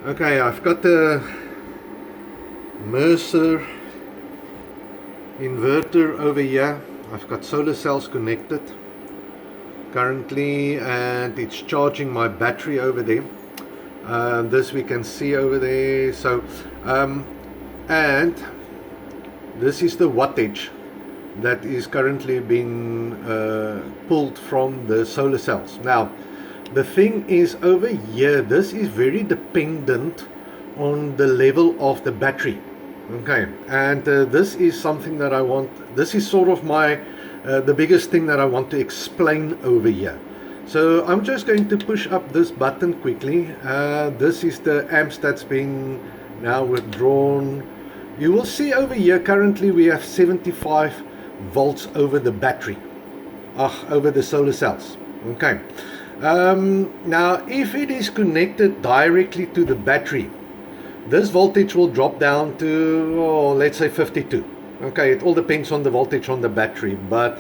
Okay, I've got the Mercer inverter over here. I've got solar cells connected currently, and it's charging my battery over there. This we can see over there. So and this is the wattage that is currently being pulled from the solar cells. Now the thing is, over here, this is very dependent on the level of the battery. Okay, and this is something that I want, this is sort of my the biggest thing that I want to explain over here. So I'm just going to push up this button quickly. This is the amps that's been now withdrawn. You will see over here currently we have 75 volts over the battery, over the solar cells. Okay, now if it is connected directly to the battery, this voltage will drop down to, let's say 52. Okay, it all depends on the voltage on the battery, but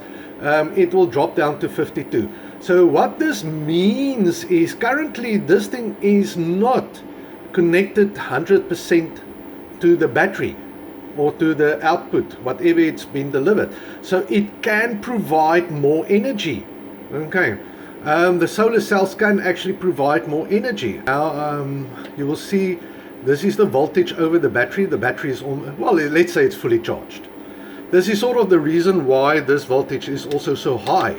it will drop down to 52. So what this means is currently this thing is not connected 100% to the battery or to the output, whatever it's been delivered. So it can provide more energy. Okay, the solar cells can actually provide more energy. Now you will see this is the voltage over the battery. The battery is almost, well, let's say it's fully charged. This is sort of the reason why this voltage is also so high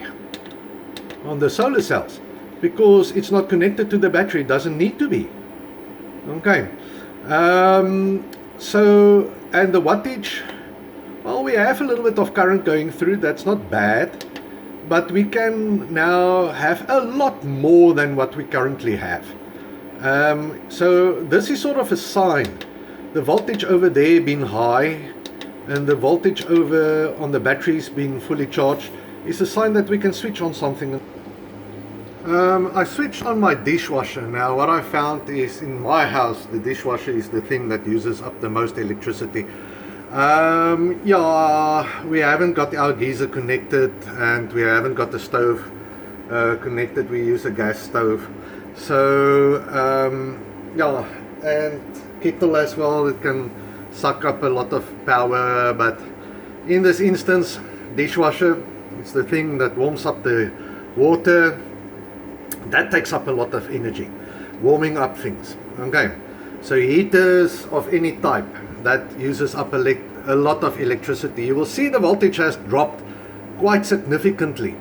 on the solar cells, because it's not connected to the battery. It doesn't need to be. Okay, so, and the wattage, well, we have a little bit of current going through. That's not bad, but we can now have a lot more than what we currently have. So this is sort of a sign. The voltage over there being high and the voltage over on the batteries being fully charged is a sign that we can switch on something. I switched on my dishwasher. Now what I found is, in my house, the dishwasher is the thing that uses up the most electricity. Yeah, we haven't got our geyser connected, and we haven't got the stove connected. We use a gas stove. So yeah, and kettle as well, it can suck up a lot of power, but in this instance, dishwasher, it's the thing that warms up the water. That takes up a lot of energy, warming up things. Okay, so heaters of any type, that uses up a lot of electricity. You will see the voltage has dropped quite significantly.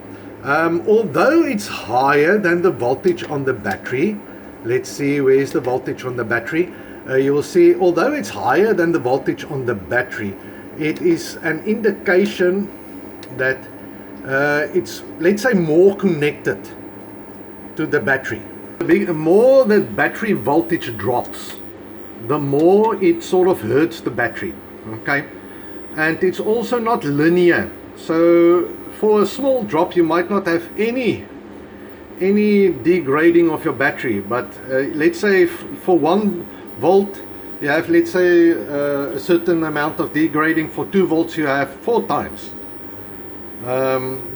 Although it's higher than the voltage on the battery, let's see, where's the voltage on the battery? You will see, although it's higher than the voltage on the battery, it is an indication that it's, let's say, more connected to the battery. The more the battery voltage drops, the more it sort of hurts the battery. Okay, and it's also not linear. So for a small drop you might not have any degrading of your battery, but let's say for 1 volt you have, let's say, a certain amount of degrading. For 2 volts you have 4 times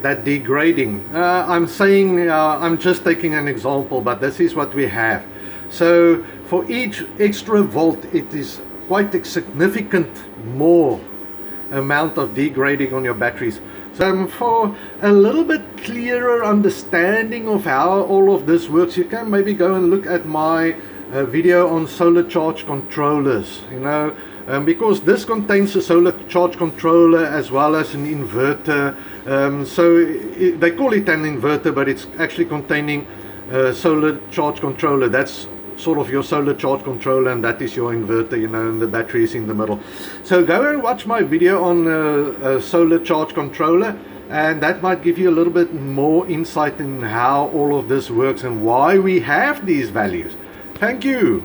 that degrading. I'm saying, I'm just taking an example, but this is what we have. So for each extra volt, it is quite a significant more amount of degrading on your batteries. So for a little bit clearer understanding of how all of this works, you can maybe go and look at my video on solar charge controllers, you know, because this contains a solar charge controller as well as an inverter. So they call it an inverter, but it's actually containing a solar charge controller. That's sort of your solar charge controller, and that is your inverter, you know, and the battery is in the middle. So go and watch my video on a solar charge controller, and that might give you a little bit more insight in how all of this works and why we have these values. Thank you.